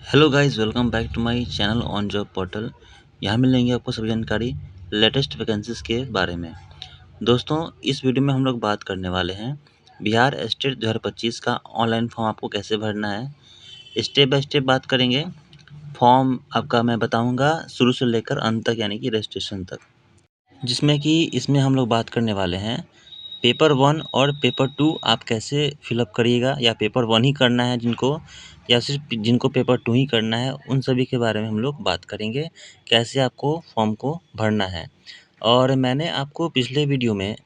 Hello guys, welcome back to my channel on job portal. यहाँ मिलेंगे आपको सभी जानकारी लेटेस्ट वैकेंसीज के बारे में। दोस्तों, इस वीडियो में हम लोग बात करने वाले हैं बिहार स्टेट 2025 का ऑनलाइन फॉर्म आपको कैसे भरना है। स्टेप बाय स्टेप बात करेंगे। फॉर्म आपका मैं बताऊंगा शुरू से लेकर अंत तक, यानी कि रजिस्ट्रेशन तक, जिसमें कि इसमें हम लोग बात करने वाले हैं पेपर 1 और पेपर 2 आप कैसे फिलअप करिएगा, या पेपर 1 ही करना है जिनको, या सिर्फ जिनको पेपर 2 ही करना है, उन सभी के बारे में हम लोग बात करेंगे कैसे आपको फॉर्म को भरना है। और मैंने आपको पिछले वीडियो में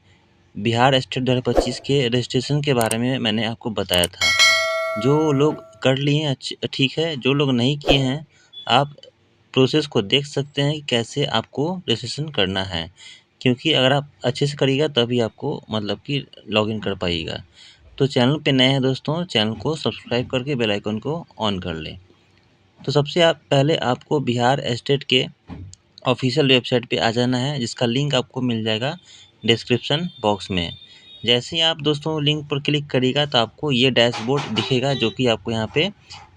बिहार स्टेट 2025 के रजिस्ट्रेशन के बारे में मैंने आपको बताया था। जो लोग कर लिए हैं ठीक है, जो लोग नहीं किए हैं आप प्रोसेस को देख सकते हैं कि कैसे आपको रजिस्ट्रेशन करना है, क्योंकि अगर आप अच्छे से करिएगा तभी आपको मतलब कि लॉगिन कर पाइएगा। तो चैनल पे नए हैं दोस्तों, चैनल को सब्सक्राइब करके बेल आइकन को ऑन कर लें। तो सबसे पहले आपको बिहार स्टेट के ऑफिशियल वेबसाइट पे आ जाना है, जिसका लिंक आपको मिल जाएगा डिस्क्रिप्शन बॉक्स में। जैसे ही आप दोस्तों लिंक पर क्लिक करिएगा तो आपको ये डैशबोर्ड दिखेगा, जो कि आपको यहाँ पे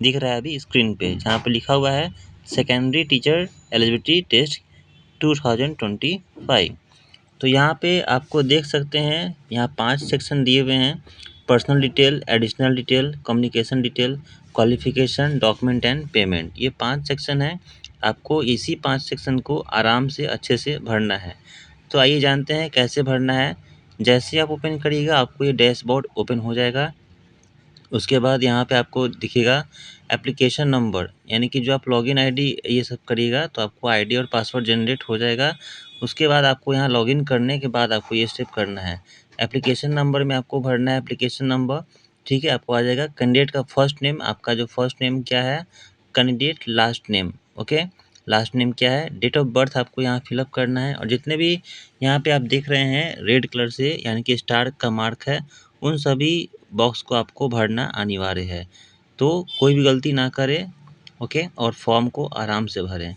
दिख रहा है अभी स्क्रीन पे, जहाँ पे लिखा हुआ है सेकेंडरी टीचर एलिजिबिलिटी टेस्ट 2025। तो यहाँ पे आपको देख सकते हैं, यहाँ 5 सेक्शन दिए हुए हैं। Personal detail, additional detail, communication detail, qualification, document and payment, ये 5 सेक्शन हैं। आपको इसी 5 सेक्शन को आराम से अच्छे से भरना है। तो आइए जानते हैं कैसे भरना है। जैसे ही आप ओपन करिएगा आपको ये डैशबोर्ड ओपन हो जाएगा। उसके बाद यहाँ पे आपको दिखेगा एप्लीकेशन नंबर, यानी कि जो आप लॉगिन आईडी ये सब करिएगा तो आपको आईडी और पासवर्ड जनरेट हो जाएगा। उसके बाद आपको यहाँ लॉगिन करने के बाद आपको ये स्टेप करना है। एप्लीकेशन नंबर में आपको भरना है एप्लीकेशन नंबर, ठीक है। आपको आ जाएगा कैंडिडेट का फर्स्ट नेम, आपका जो फर्स्ट नेम क्या है, candidate last name, okay, last name क्या है, डेट ऑफ बर्थ आपको यहाँ फिलअप करना है। और जितने भी यहाँ पे आप देख रहे हैं रेड कलर से यानी कि स्टार का मार्क है, उन सभी बॉक्स को आपको भरना अनिवार्य है। तो कोई भी गलती ना करें, ओके, और फॉर्म को आराम से भरें।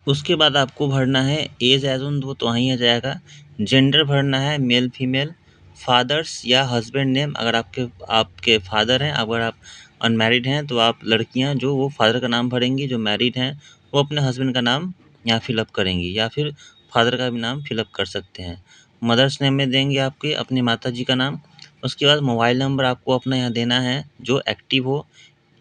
उसके बाद आपको भरना है एज एज ऑन, वो तो वहीं आ जाएगा। जेंडर भरना है मेल फीमेल, फादर्स या हस्बैंड नेम, अगर आपके आपके फादर हैं, अगर आप अनमैरिड हैं तो आप लड़कियां जो वो फादर का नाम भरेंगी, जो मैरिड हैं वो अपने हस्बैंड का नाम यहाँ फिलअप करेंगी, या फिर फादर का भी नाम फिलअप कर सकते हैं। मदर्स नेम में देंगे आपके अपने माता जी का नाम। उसके बाद मोबाइल नंबर आपको अपना यहाँ देना है जो एक्टिव हो।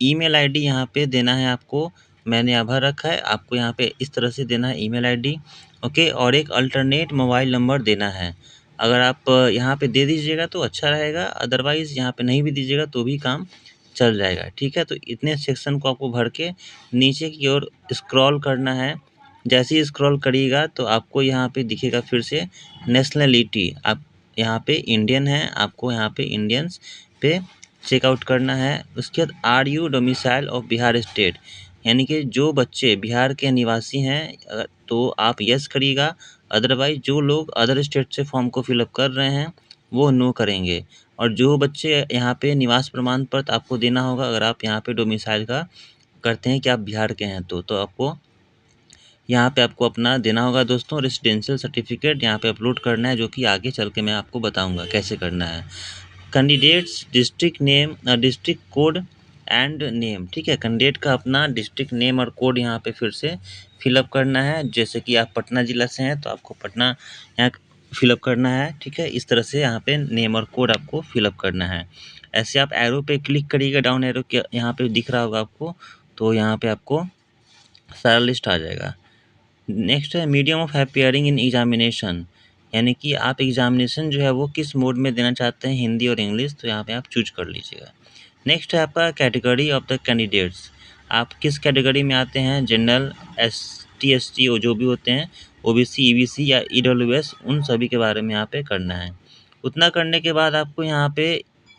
ईमेल आईडी यहाँ पे देना है आपको, मैंने यहाँ भर रखा है, आपको यहाँ पे इस तरह से देना है ईमेल आईडी, ओके। और एक अल्टरनेट मोबाइल नंबर देना है। अगर आप यहाँ पे दे दीजिएगा तो अच्छा रहेगा, अदरवाइज़ यहाँ पे नहीं भी दीजिएगा तो भी काम चल जाएगा, ठीक है। तो इतने सेक्शन को आपको भर के नीचे की ओर स्क्रॉल करना है। जैसे ही स्क्रॉल करिएगा तो आपको यहाँ पे दिखेगा फिर से नेशनलिटी, आप यहाँ पे इंडियन हैं, आपको यहाँ पे इंडियंस पे चेकआउट करना है। उसके बाद are you domicile of Bihar state, यानी कि जो बच्चे बिहार के निवासी हैं तो आप यस करिएगा, अदरवाइज जो लोग अदर स्टेट से फॉर्म को फिलअप कर रहे हैं वो नो करेंगे। और जो बच्चे यहाँ पे निवास प्रमाण पत्र आपको देना होगा, अगर आप यहाँ पे डोमिसाइल का करते हैं कि आप बिहार के हैं तो आपको यहाँ पे आपको अपना देना होगा दोस्तों, रेसिडेंशियल सर्टिफिकेट यहाँ पे अपलोड करना है, जो कि आगे चल के मैं आपको बताऊँगा कैसे करना है। Candidates district name, district code and name, ठीक है। कैंडिडेट का अपना डिस्ट्रिक्ट नेम और कोड यहाँ पे फिर से फिलअप करना है। जैसे कि आप पटना ज़िला से हैं तो आपको पटना यहाँ फिलअप करना है, ठीक है। इस तरह से यहाँ पे नेम और कोड आपको फिलअप करना है। ऐसे आप एरो पे क्लिक करिएगा, डाउन एरो के यहाँ पे दिख रहा होगा आपको, तो यहाँ पे आपको सारा लिस्ट आ जाएगा। नेक्स्ट है medium of appearing in examination, यानी कि आप एग्जामिनेशन जो है वो किस मोड में देना चाहते हैं, हिंदी और इंग्लिश, तो यहाँ पे आप चूज कर लीजिएगा। नेक्स्ट है आपका कैटेगरी ऑफ द कैंडिडेट्स, आप किस कैटेगरी में आते हैं, जनरल, एसटी एसटी जो भी होते हैं, ओबीसी ईबीसी या ईडब्ल्यूएस, उन सभी के बारे में यहाँ पे करना है। उतना करने के बाद आपको यहाँ पे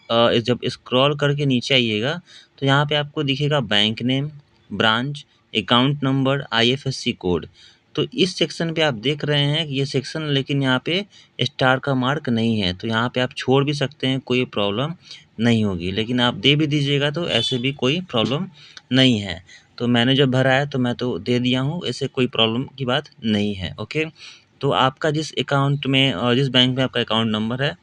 जब स्क्रॉल करके नीचे आइएगा तो यहाँ पे आपको दिखेगा bank name, branch, account number, IFSC code. तो इस सेक्शन पे आप देख रहे हैं कि ये सेक्शन, लेकिन यहाँ पे स्टार का मार्क नहीं है, तो यहाँ पे आप छोड़ भी सकते हैं, कोई प्रॉब्लम नहीं होगी। लेकिन आप दे भी दीजिएगा तो ऐसे भी कोई प्रॉब्लम नहीं है। तो मैंने जब भरा है तो मैं तो दे दिया हूँ, ऐसे कोई प्रॉब्लम की बात नहीं है, ओके। तो आपका जिस अकाउंट में और जिस बैंक में आपका अकाउंट नंबर है,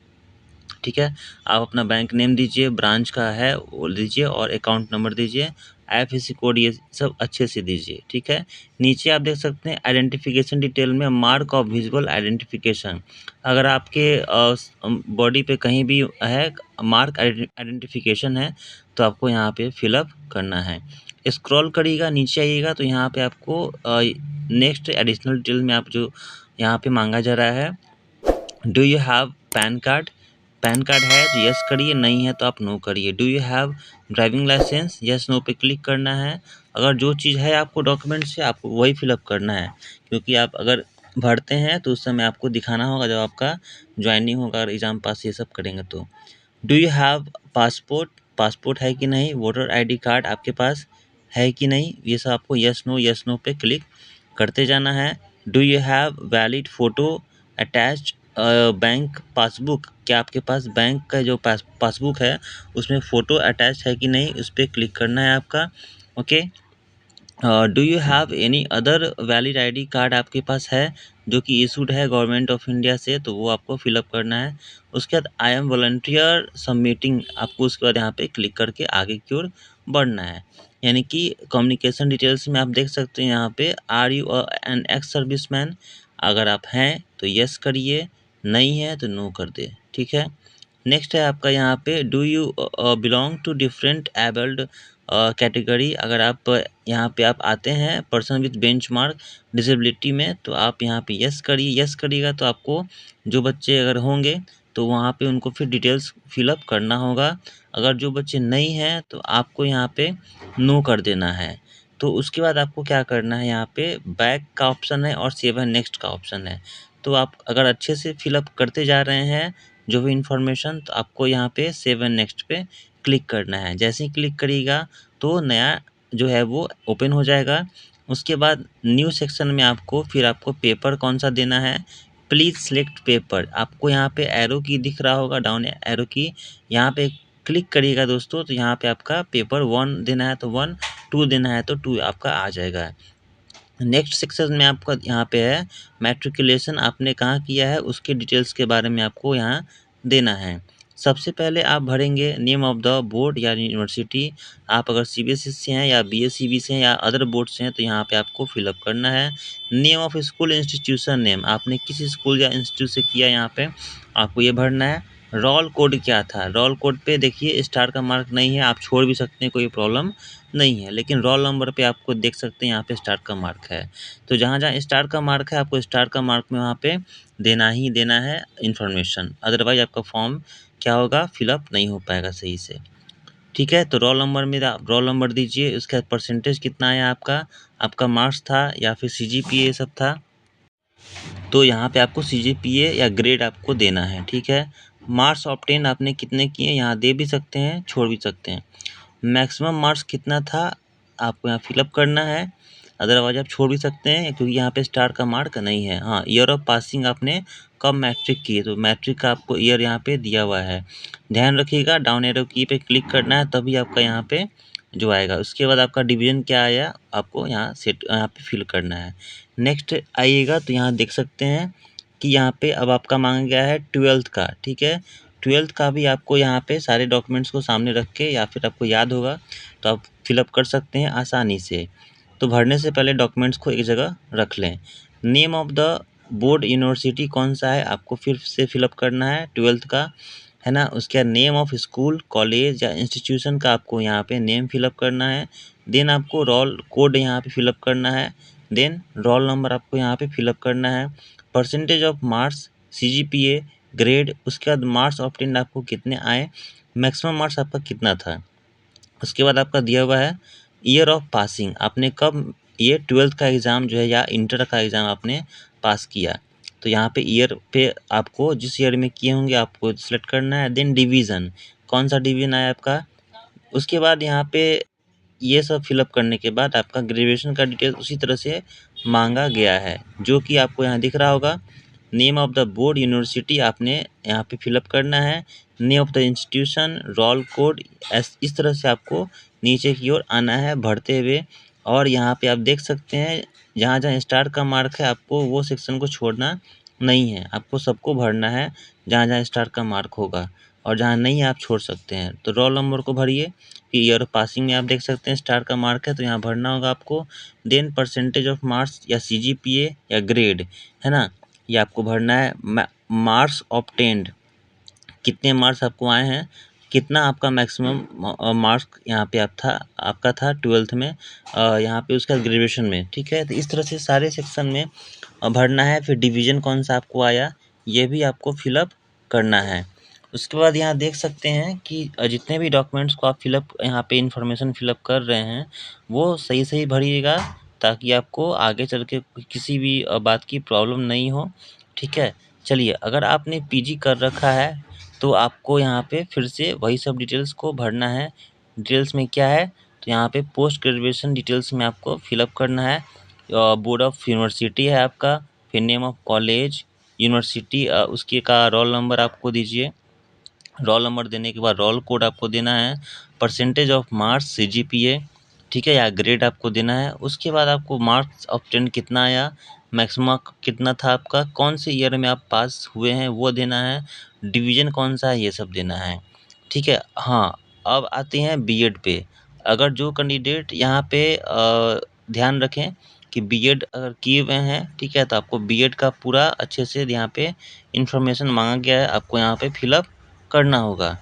ठीक है, आप अपना बैंक नेम दीजिए, ब्रांच का है वो दीजिए और अकाउंट नंबर दीजिए। IFSC कोड ये सब अच्छे से दीजिए, ठीक है। नीचे आप देख सकते हैं आइडेंटिफिकेशन डिटेल में मार्क ऑफ विजुअल आइडेंटिफिकेशन। अगर आपके बॉडी पे कहीं भी है मार्क आइडेंटिफिकेशन है तो आपको यहाँ पे फिलअप करना है। स्क्रॉल करिएगा, नीचे आइएगा तो यहाँ पे आपको नेक्स्ट एडिशनल डिटेल में आप जो यहाँ पे मांगा जा रहा है, do you have pan card. Pan card है तो यस करिए, नहीं है तो आप नो करिए। Do you have driving licence, yes no पे क्लिक करना है। अगर जो चीज़ है आपको डॉक्यूमेंट से आपको वही फिलअप करना है, क्योंकि आप अगर भरते हैं तो उस समय आपको दिखाना होगा जब आपका ज्वाइनिंग होगा, अगर एग्ज़ाम पास ये सब करेंगे तो। Do you have passport, passport है कि नहीं। वोटर आईडी कार्ड आपके पास है कि नहीं, ये सब आपको यस नो पे क्लिक करते जाना है। Do you have valid photo attached bank passbook, क्या आपके पास बैंक का जो पासबुक है उसमें फ़ोटो अटैच है कि नहीं, उस पर क्लिक करना है आपका। Okay. Do you have any other valid ID card आपके पास है जो कि इशूड है गवर्नमेंट ऑफ इंडिया से, तो वो आपको फिलअप करना है। उसके बाद आई एम वॉलंटियर सबमिटिंग, आपको उसके बाद यहाँ पे क्लिक करके आगे की ओर बढ़ना है। यानी कि कम्युनिकेशन डिटेल्स में आप देख सकते हैं यहाँ पे are you an ex serviceman, अगर आप हैं तो यस करिए, नहीं है तो नो कर दे, ठीक है। नेक्स्ट है आपका यहाँ पे do you belong to different abled category, अगर आप यहाँ पे आप आते हैं पर्सन विथ बेंचमार्क डिसेबिलिटी में तो आप यहाँ पे यस करिए। यस करिएगा तो आपको जो बच्चे अगर होंगे तो वहाँ पे उनको फिर डिटेल्स फिलअप करना होगा। अगर जो बच्चे नहीं हैं तो आपको यहाँ पे नो कर देना है। तो उसके बाद आपको क्या करना है, यहाँ पे बैक का ऑप्शन है और सेव एंड नेक्स्ट का ऑप्शन है। तो आप अगर अच्छे से फिलअप करते जा रहे हैं जो भी इन्फॉर्मेशन, तो आपको यहाँ पे सेव एंड नेक्स्ट पे क्लिक करना है। जैसे ही क्लिक करिएगा तो नया जो है वो ओपन हो जाएगा। उसके बाद न्यू सेक्शन में आपको फिर आपको पेपर कौन सा देना है, प्लीज़ सिलेक्ट पेपर। आपको यहाँ पे एरो की दिख रहा होगा, डाउन एरो की, यहाँ पे क्लिक करिएगा दोस्तों, तो यहाँ पे आपका पेपर 1 देना है तो 1, 2 देना है तो 2 आपका आ जाएगा। नेक्स्ट सेक्शन में आपका यहाँ पे है मैट्रिकुलेशन, आपने कहाँ किया है उसके डिटेल्स के बारे में आपको यहाँ देना है। सबसे पहले आप भरेंगे नेम ऑफ द बोर्ड या यूनिवर्सिटी, आप अगर सीबीएसई से हैं या बीएसईबी से हैं या अदर बोर्ड से हैं तो यहाँ पे आपको फिलअप करना है। Name of school institution name, आपने किस स्कूल या इंस्टीट्यूट से किया यहाँ पे आपको ये भरना है। रोल कोड क्या था, रोल कोड पे देखिए स्टार का मार्क नहीं है, आप छोड़ भी सकते हैं, कोई प्रॉब्लम नहीं है, लेकिन रोल नंबर पे आपको देख सकते हैं यहाँ पे स्टार का मार्क है। तो जहाँ जहाँ स्टार का मार्क है आपको स्टार का मार्क में वहाँ पे देना ही देना है इन्फॉर्मेशन, अदरवाइज आपका फॉर्म क्या होगा, फिलअप नहीं हो पाएगा सही से, ठीक है। तो रोल नंबर में आप रोल नंबर दीजिए, उसके बाद परसेंटेज कितना आया आपका, आपका मार्क्स था या फिर सीजीपीए सब था, तो यहाँ पे आपको सीजीपीए या ग्रेड आपको देना है, ठीक है। मार्क्स ऑब्टेन आपने कितने किए यहाँ दे भी सकते हैं, छोड़ भी सकते हैं। मैक्सिमम मार्क्स कितना था आपको यहाँ फिलअप करना है, अदरवाइज आप छोड़ भी सकते हैं क्योंकि यहाँ पे स्टार का मार्क नहीं है। हाँ, ईयर ऑफ पासिंग आपने कब मैट्रिक की है, तो मैट्रिक का आपको ईयर यहाँ पे दिया हुआ है, ध्यान रखिएगा। डाउन एरो की पे क्लिक करना है तभी आपका यहाँ पे जो आएगा। उसके बाद आपका डिवीज़न क्या आया आपको यहाँ सेट यहाँ पे फिल करना है। नेक्स्ट आइएगा तो यहाँ देख सकते हैं कि यहाँ पे अब आपका मांगा गया है 12th का, ठीक है। 12th का भी आपको यहाँ पे सारे डॉक्यूमेंट्स को सामने रख के या फिर आपको याद होगा तो आप फिलअप कर सकते हैं आसानी से। तो भरने से पहले डॉक्यूमेंट्स को एक जगह रख लें। Name of the board university कौन सा है आपको फिर से फिलअप करना है 12th का, है ना। उसके बाद नेम ऑफ स्कूल कॉलेज या इंस्टीट्यूशन का आपको यहाँ पे नेम फिलअप करना है। देन आपको रोल कोड यहाँ पे फिलअप करना है। देन रोल नंबर आपको यहाँ पे फिलअप करना है। Percentage of marks, CGPA, grade, उसके बाद मार्क्स ऑब्टेन्ड आपको कितने आए, मैक्सिमम मार्क्स आपका कितना था। उसके बाद आपका दिया हुआ है ईयर ऑफ पासिंग, आपने कब ये 12th का एग्ज़ाम जो है या इंटर का एग्ज़ाम आपने पास किया, तो यहाँ पे ईयर पे आपको जिस ईयर में किए होंगे आपको सिलेक्ट करना है। देन डिवीज़न, कौन सा डिवीज़न आया आपका। उसके बाद यहाँ पे ये सब फिलअप करने के बाद आपका ग्रेजुएशन का डिटेल उसी तरह से मांगा गया है जो कि आपको यहाँ दिख रहा होगा। Name of the board university आपने यहाँ पे फिलअप करना है। Name of the institution, roll code, इस तरह से आपको नीचे की ओर आना है भरते हुए। और यहाँ पे आप देख सकते हैं जहाँ जहाँ स्टार का मार्क है आपको वो सेक्शन को छोड़ना नहीं है, आपको सबको भरना है जहाँ जहाँ स्टार का मार्क होगा, और जहाँ नहीं है आप छोड़ सकते हैं। तो रोल नंबर को भरिए, कि ईयर ऑफ पासिंग में आप देख सकते हैं स्टार का मार्क है, तो यहाँ भरना होगा आपको। देन परसेंटेज ऑफ मार्क्स या सीजीपीए या ग्रेड, है ना, ये आपको भरना है। मार्क्स ऑब्टेन्ड, कितने मार्क्स आपको आए हैं, कितना आपका मैक्सिमम मार्क्स यहाँ पे आपका था 12th में, यहाँ पे उसका ग्रेजुएशन में, ठीक है। तो इस तरह से सारे सेक्शन में भरना है। फिर डिवीज़न कौन सा आपको आया, ये भी आपको फिलअप करना है। उसके बाद यहाँ देख सकते हैं कि जितने भी डॉक्यूमेंट्स को आप फिलअप यहाँ पे इंफॉर्मेशन फिलअप कर रहे हैं वो सही सही भरिएगा, ताकि आपको आगे चल के किसी भी बात की प्रॉब्लम नहीं हो, ठीक है। चलिए, अगर आपने पीजी कर रखा है तो आपको यहाँ पे फिर से वही सब डिटेल्स को भरना है। डिटेल्स में क्या है, तो यहाँ पे पोस्ट ग्रेजुएशन डिटेल्स में आपको फिलअप करना है। बोर्ड ऑफ यूनिवर्सिटी है आपका, फिर नेम ऑफ कॉलेज, यूनिवर्सिटी, उसके का रोल नंबर आपको दीजिए। रोल नंबर देने के बाद रोल कोड आपको देना है। परसेंटेज ऑफ मार्क्स सीजीपीए, ठीक है, या ग्रेड आपको देना है। उसके बाद आपको मार्क्स ऑब्टेन कितना आया, मैक्सिमम कितना था आपका, कौन से ईयर में आप पास हुए हैं वो देना है, डिवीज़न कौन सा है ये सब देना है, ठीक है। हाँ, अब आते हैं बीएड पे। अगर जो कैंडिडेट यहाँ पे ध्यान रखें कि बीएड अगर किए हुए हैं, ठीक है, तो आपको बीएड का पूरा अच्छे से यहाँ पे इन्फॉर्मेशन मांगा गया है, आपको यहाँ पे फिलअप करना होगा।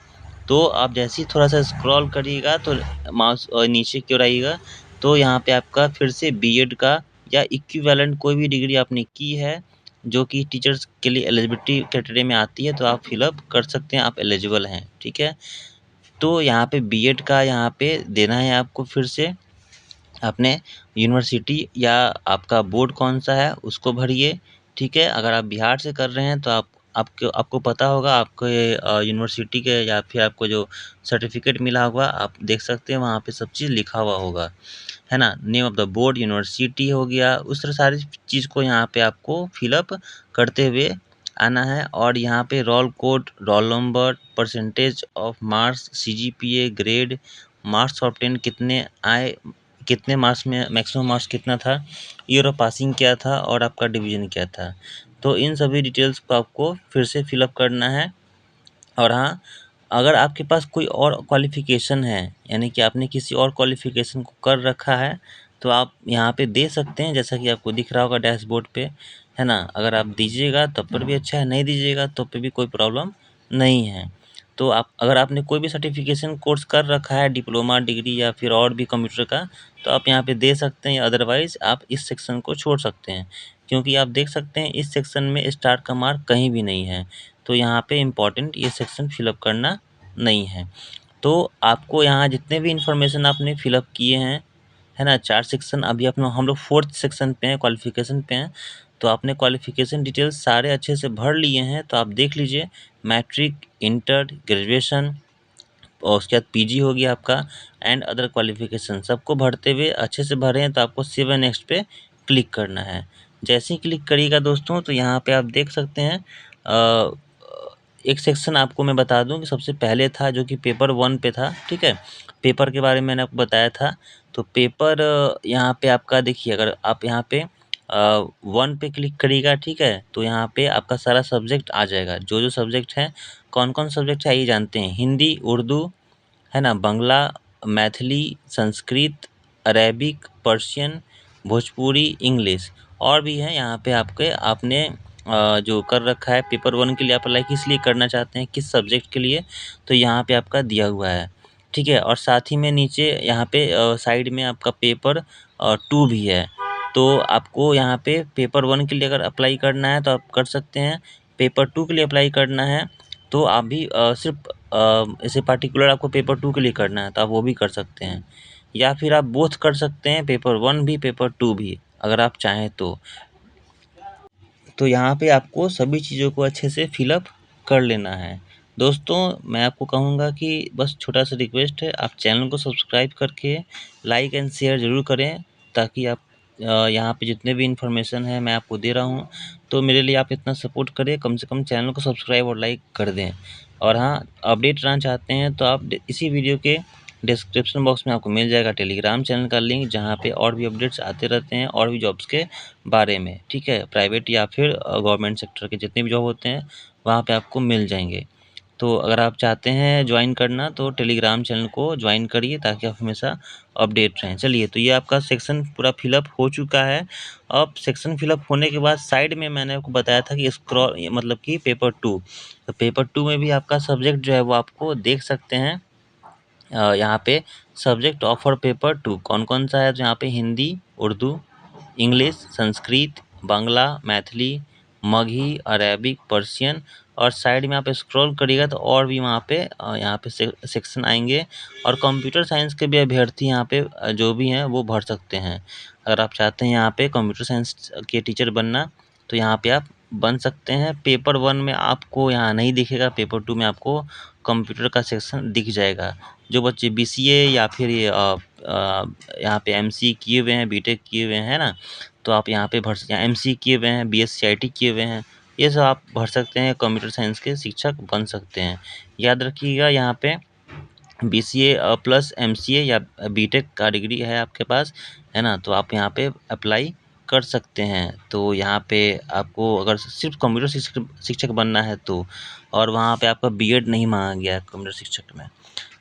तो आप जैसे ही थोड़ा सा स्क्रॉल करिएगा तो माउस नीचे की ओर आइएगा, तो यहाँ पे आपका फिर से बीएड का या इक्विवेलेंट कोई भी डिग्री आपने की है जो कि टीचर्स के लिए एलिजिबिलिटी क्राइटेरिया में आती है, तो आप फिलअप कर सकते हैं, आप एलिजिबल हैं, ठीक है। तो यहाँ पे बीएड का यहाँ पे देना है आपको फिर से अपने यूनिवर्सिटी या आपका बोर्ड कौन सा है उसको भरिए, ठीक है। अगर आप बिहार से कर रहे हैं तो आपको पता होगा, आपको यूनिवर्सिटी के या फिर आपको जो सर्टिफिकेट मिला होगा आप देख सकते हैं, वहाँ पे सब चीज़ लिखा हुआ होगा, है ना। Name of the board, university हो गया, उस तरह सारी चीज़ को यहाँ पे आपको फिलअप करते हुए आना है। और यहाँ पे roll code, roll number, percentage of marks, CGPA, grade, marks obtain कितने आए, कितने मार्क्स में मैक्सिमम मार्क्स कितना था, ईयर ऑफ पासिंग क्या था और आपका डिवीज़न क्या था। तो इन सभी डिटेल्स को आपको फिर से फिलअप करना है। और हाँ, अगर आपके पास कोई और क्वालिफ़िकेशन है, यानी कि आपने किसी और क्वालिफ़िकेशन को कर रखा है, तो आप यहाँ पे दे सकते हैं, जैसा कि आपको दिख रहा होगा डैशबोर्ड पे, है ना। अगर आप दीजिएगा तब पर भी अच्छा है, नहीं दीजिएगा तब पे भी कोई प्रॉब्लम नहीं है। तो आप अगर आपने कोई भी सर्टिफ़िकेशन कोर्स कर रखा है, डिप्लोमा, डिग्री या फिर और भी कंप्यूटर का, तो आप यहाँ पे दे सकते हैं, अदरवाइज़ आप इस सेक्शन को छोड़ सकते हैं। क्योंकि आप देख सकते हैं इस सेक्शन में स्टार का मार्क कहीं भी नहीं है, तो यहाँ पे इम्पोर्टेंट ये सेक्शन फिलअप करना नहीं है। तो आपको यहाँ जितने भी इन्फॉर्मेशन आपने फिलअप किए हैं, है ना, 4 सेक्शन, अभी अपना हम लोग 4th सेक्शन पे हैं, क्वालिफ़िकेशन पे हैं। तो आपने क्वालिफ़िकेशन डिटेल्स सारे अच्छे से भर लिए हैं, तो आप देख लीजिए मैट्रिक, इंटर, ग्रेजुएशन और उसके बाद पीजी हो गया आपका, एंड अदर क्वालिफ़िकेशन सबको भरते हुए अच्छे से भरे हैं। तो आपको सेव एंड नेक्स्ट पे क्लिक करना है। जैसे ही क्लिक करिएगा दोस्तों, तो यहाँ पे आप देख सकते हैं अ, एक सेक्शन आपको मैं बता दूं कि सबसे पहले था जो कि पेपर 1 पे था, ठीक है। पेपर के बारे में मैंने आपको बताया था। तो पेपर यहाँ पे आपका देखिए, अगर आप यहाँ पे 1 पे क्लिक करिएगा, ठीक है, तो यहाँ पे आपका सारा सब्जेक्ट आ जाएगा। जो सब्जेक्ट है, कौन-कौन सब्जेक्ट है ये जानते हैं, हिंदी, उर्दू, है ना, Bangla, Maithili, Sanskrit, Arabic, Persian, Bhojpuri, English और भी हैं यहाँ पे आपके। आपने जो कर रखा है पेपर 1 के लिए, आप अप्लाई किस लिए करना चाहते हैं, किस सब्जेक्ट के लिए, तो यहाँ पे आपका दिया हुआ है, ठीक है। और साथ ही में नीचे यहाँ पे साइड में आपका पेपर 2 भी है। तो आपको यहाँ पे पेपर 1 के लिए अगर अप्लाई करना है तो आप कर सकते हैं। पेपर 2 के लिए अप्लाई करना है तो आप भी सिर्फ ऐसे पार्टिकुलर आपको पेपर 2 के लिए करना है तो आप वो भी कर सकते हैं, या फिर आप बोथ कर सकते हैं, पेपर 1 भी पेपर 2 भी, अगर आप चाहें तो। यहाँ पे आपको सभी चीज़ों को अच्छे से फिलअप कर लेना है। दोस्तों, मैं आपको कहूँगा कि बस छोटा-सा रिक्वेस्ट है, आप चैनल को सब्सक्राइब करके लाइक एंड शेयर ज़रूर करें, ताकि आप यहाँ पे जितने भी इन्फॉर्मेशन है मैं आपको दे रहा हूँ, तो मेरे लिए आप इतना सपोर्ट करें, कम से कम चैनल को सब्सक्राइब और लाइक कर दें। और हाँ, अपडेट रहना चाहते हैं तो आप इसी वीडियो के डिस्क्रिप्शन बॉक्स में आपको मिल जाएगा टेलीग्राम चैनल का लिंक, जहाँ पे और भी अपडेट्स आते रहते हैं और भी जॉब्स के बारे में, ठीक है। प्राइवेट या फिर गवर्नमेंट सेक्टर के जितने भी जॉब होते हैं वहाँ पे आपको मिल जाएंगे। तो अगर आप चाहते हैं ज्वाइन करना तो टेलीग्राम चैनल को ज्वाइन करिए ताकि आप हमेशा अपडेट रहें। चलिए, तो ये आपका सेक्शन पूरा फिलअप हो चुका है। अब सेक्शन फिलअप होने के बाद साइड में मैंने आपको बताया था कि स्क्रॉल मतलब कि पेपर 2, तो पेपर 2 में भी आपका सब्जेक्ट जो है वो आपको देख सकते हैं। यहाँ पे सब्जेक्ट ऑफर पेपर 2 कौन-कौन सा है, तो यहाँ पे Hindi, Urdu, English, Sanskrit, Bangla, Maithili, Magahi, Arabic, Persian, और साइड में आप स्क्रॉल करिएगा तो और भी वहाँ पे यहाँ पे सेक्शन आएंगे। और कंप्यूटर साइंस के भी अभ्यर्थी यहाँ पे जो भी हैं वो भर सकते हैं। अगर आप चाहते हैं यहाँ पे कंप्यूटर साइंस के टीचर बनना तो यहाँ पे आप बन सकते हैं। पेपर 1 में आपको यहाँ नहीं दिखेगा, पेपर 2 में आपको कंप्यूटर का सेक्शन दिख जाएगा। जो बच्चे BCA या फिर ये यहाँ पे MC किए हुए हैं, BTech किए हुए हैं ना, तो आप यहाँ पे भर सकते हैं। MC किए हुए हैं, BSc IT किए हुए हैं, ये सब आप भर सकते हैं, कंप्यूटर साइंस के शिक्षक बन सकते हैं। याद रखिएगा यहाँ पे BCA प्लस MCA या BTech का डिग्री है आपके पास, है ना, तो आप यहाँ पे अप्लाई कर सकते हैं। तो यहाँ पे आपको अगर सिर्फ कंप्यूटर शिक्षक बनना है तो, और वहाँ पे आपका B.Ed नहीं मांगा गया है कंप्यूटर शिक्षक में।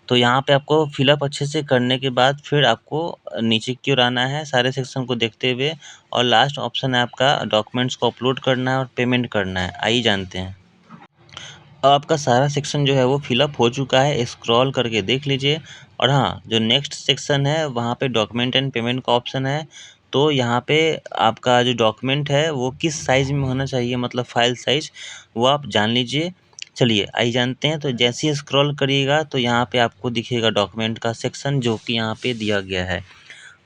तो यहाँ पे आपको फिलअप अच्छे से करने के बाद फिर आपको नीचे की ओर आना है सारे सेक्शन को देखते हुए, और लास्ट ऑप्शन है आपका डॉक्यूमेंट्स को अपलोड करना है और पेमेंट करना है। आइए जानते हैं। अब आपका सारा सेक्शन जो है वो फिलअप हो चुका है, स्क्रॉल करके देख लीजिए। और हाँ, जो नेक्स्ट सेक्शन है वहाँ पे डॉक्यूमेंट एंड पेमेंट का ऑप्शन है। तो यहाँ पे आपका जो डॉक्यूमेंट है वो किस साइज़ में होना चाहिए, मतलब फाइल साइज़, वो आप जान लीजिए। चलिए आइए जानते हैं। तो जैसे ही स्क्रॉल करिएगा तो यहाँ पे आपको दिखेगा डॉक्यूमेंट का सेक्शन जो कि यहाँ पे दिया गया है।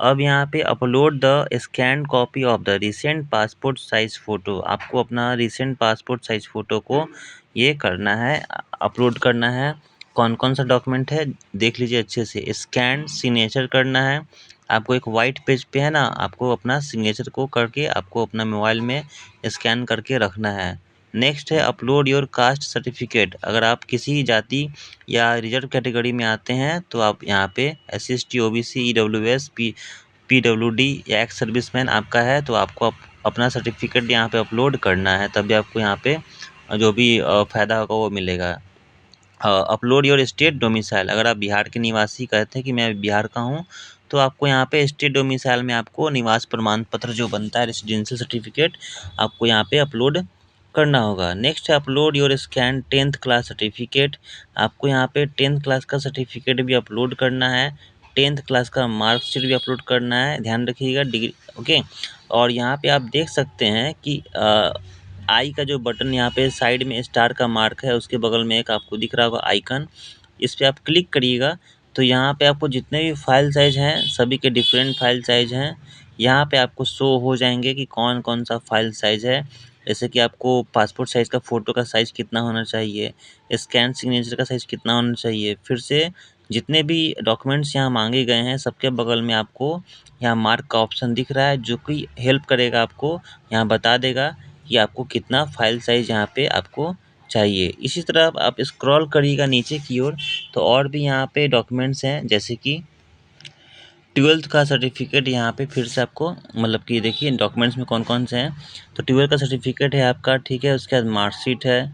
अब यहाँ पे upload the scan copy of the recent passport size photo, आपको अपना रिसेंट पासपोर्ट साइज़ फ़ोटो को ये करना है, अपलोड करना है। कौन-कौन सा डॉक्यूमेंट है देख लीजिए अच्छे से। स्कैन सिग्नेचर करना है, आपको एक वाइट पेज पे है ना, आपको अपना सिग्नेचर को करके आपको अपना मोबाइल में स्कैन करके रखना है। नेक्स्ट है अपलोड योर कास्ट सर्टिफिकेट, अगर आप किसी जाति या रिजर्व कैटेगरी में आते हैं तो आप यहाँ पे SC, ST, OBC, EWS, PWD या एक्स सर्विसमैन आपका है तो आपको अपना सर्टिफिकेट यहाँ पे अपलोड करना है, तभी आपको यहाँ पे जो भी फ़ायदा होगा वो मिलेगा। अपलोड योर स्टेट डोमिसाइल, अगर आप बिहार के निवासी कहते हैं कि मैं बिहार का हूँ तो आपको यहाँ पे स्टेट डोमिसाइल में आपको निवास प्रमाण पत्र जो बनता है, रेसिडेंशियल सर्टिफिकेट, आपको यहाँ पे अपलोड करना होगा। नेक्स्ट है upload your scan 10th class certificate, आपको यहाँ पे 10th क्लास का सर्टिफिकेट भी अपलोड करना है, 10th क्लास का मार्कशीट भी अपलोड करना है, ध्यान रखिएगा डिग्री। ओके, और यहाँ पे आप देख सकते हैं कि आई का जो बटन यहाँ पे साइड में स्टार का मार्क है, उसके बगल में एक आपको दिख रहा होगा आइकन, इस पे आप क्लिक करिएगा तो यहाँ पे आपको जितने भी फाइल साइज़ हैं सभी के डिफरेंट फाइल साइज़ हैं। यहाँ पे आपको शो हो जाएंगे कि कौन कौन सा फाइल साइज़ है, जैसे कि आपको पासपोर्ट साइज़ का फ़ोटो का साइज़ कितना होना चाहिए, स्कैन सिग्नेचर का साइज़ कितना होना चाहिए। फिर से जितने भी डॉक्यूमेंट्स यहाँ मांगे गए हैं सबके बगल में आपको यहाँ मार्क का ऑप्शन दिख रहा है, जो कि हेल्प करेगा आपको, यहाँ बता देगा कि आपको कितना फाइल साइज़ यहाँ पे आपको चाहिए। इसी तरह आप स्क्रॉल करिएगा नीचे की ओर तो और भी यहाँ पे डॉक्यूमेंट्स हैं, जैसे कि 12th का सर्टिफिकेट यहाँ पे फिर से आपको मतलब कि देखिए डॉक्यूमेंट्स में कौन-कौन से हैं। तो 12th का सर्टिफिकेट है आपका, ठीक है, उसके बाद मार्कशीट है,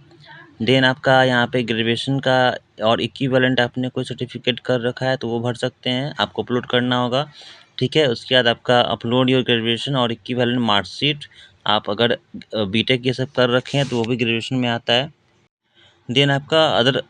देन आपका यहाँ पे ग्रेजुएशन का और इक्विवेलेंट आपने कोई सर्टिफिकेट कर रखा है तो वो भर सकते हैं, आपको अपलोड करना होगा, ठीक है। उसके बाद आपका अपलोड योर ग्रेजुएशन और इक्विवेलेंट मार्कशीट, आप अगर बीटेक ये सब कर रखे हैं तो वो भी ग्रेजुएशन में आता है। देन आपका अदर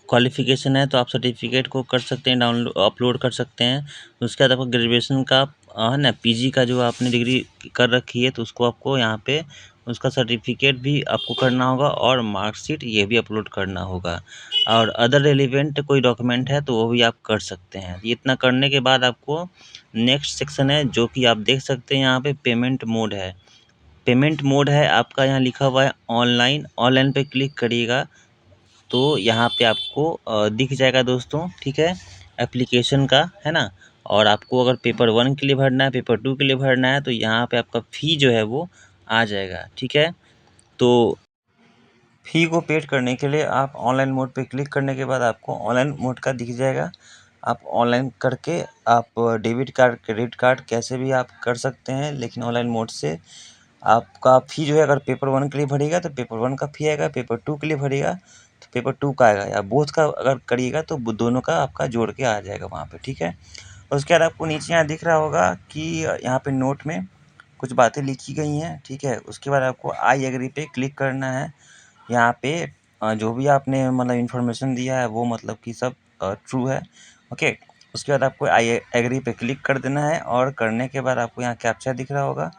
क्वालिफ़िकेशन है तो आप सर्टिफिकेट को कर सकते हैं, डाउनलोड अपलोड कर सकते हैं। उसके बाद आपको ग्रेजुएशन का है ना, पीजी का जो आपने डिग्री कर रखी है तो उसको आपको यहाँ पे उसका सर्टिफिकेट भी आपको करना होगा और मार्कशीट ये भी अपलोड करना होगा। और अदर रेलिवेंट कोई डॉक्यूमेंट है तो वो भी आप कर सकते हैं। ये इतना करने के बाद आपको नेक्स्ट सेक्शन है जो कि आप देख सकते हैं यहाँ पे पेमेंट मोड है। पेमेंट मोड है आपका, यहाँ लिखा हुआ है ऑनलाइन, ऑनलाइन पे क्लिक करिएगा तो यहाँ पे आपको दिख जाएगा दोस्तों, ठीक है, एप्लीकेशन का, है ना। और आपको अगर पेपर 1 के लिए भरना है, पेपर 2 के लिए भरना है तो यहाँ पे आपका फ़ी जो है वो आ जाएगा, ठीक है। तो फ़ी को पेड करने के लिए आप ऑनलाइन मोड पे क्लिक करने के बाद आपको ऑनलाइन मोड का दिख जाएगा। आप ऑनलाइन करके आप डेबिट कार्ड, क्रेडिट कार्ड कैसे भी आप कर सकते हैं, लेकिन ऑनलाइन मोड से आपका फ़ी जो है, अगर पेपर 1 के लिए भरिएगा तो पेपर 1 का फ़ी आएगा, पेपर 2 के लिए भरिएगा तो पेपर 2 का आएगा, या बोथ का अगर करिएगा तो दोनों का आपका जोड़ के आ जाएगा वहाँ पे, ठीक है। उसके बाद आपको नीचे यहाँ दिख रहा होगा कि यहाँ पे नोट में कुछ बातें लिखी गई हैं, ठीक है। उसके बाद आपको आई एग्री पे क्लिक करना है। यहाँ पे जो भी आपने मतलब इन्फॉर्मेशन दिया है वो मतलब कि सब ट्रू है, ओके। उसके बाद आपको आई एग्री पे क्लिक कर देना है, और करने के बाद आपको यहाँ कैप्चा दिख रहा होगा।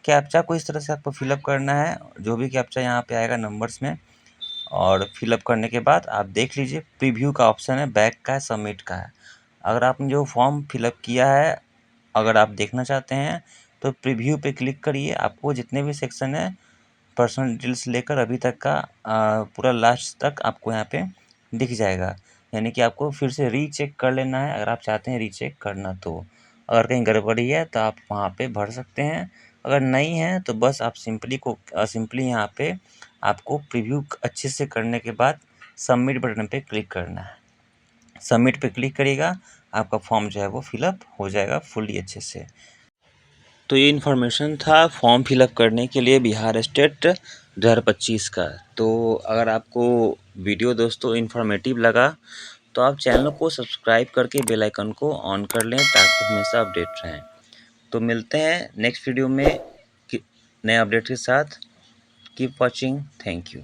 कैप्चा को इस तरह से आपको फिलअप करना है, जो भी कैप्चा यहाँ पे आएगा नंबर्स में, और फिलअप करने के बाद आप देख लीजिए प्रीव्यू का ऑप्शन है, बैक का है, सबमिट का है। अगर आपने जो फॉर्म फिलअप किया है अगर आप देखना चाहते हैं तो प्रीव्यू पे क्लिक करिए। आपको जितने भी सेक्शन है पर्सनल डिटेल्स लेकर अभी तक का पूरा लास्ट तक आपको यहाँ पे दिख जाएगा। यानी कि आपको फिर से रीचेक कर लेना है अगर आप चाहते हैं रीचेक करना तो। अगर कहीं गड़बड़ी है तो आप वहाँ पे भर सकते हैं, अगर नहीं है तो बस आप सिंपली यहाँ पे आपको प्रीव्यू अच्छे से करने के बाद सबमिट बटन पे क्लिक करना है। सबमिट पे क्लिक करिएगा, आपका फॉर्म जो है वो फिलअप हो जाएगा फुल्ली अच्छे से। तो ये इन्फॉर्मेशन था फॉर्म फिलअप करने के लिए बिहार स्टेट 2025 का। तो अगर आपको वीडियो दोस्तों इन्फॉर्मेटिव लगा तो आप चैनल को सब्सक्राइब करके बेल आइकन को ऑन कर लें ताकि हमेशा अपडेट रहें। तो मिलते हैं नेक्स्ट वीडियो में नए अपडेट के साथ। Keep watching, thank you.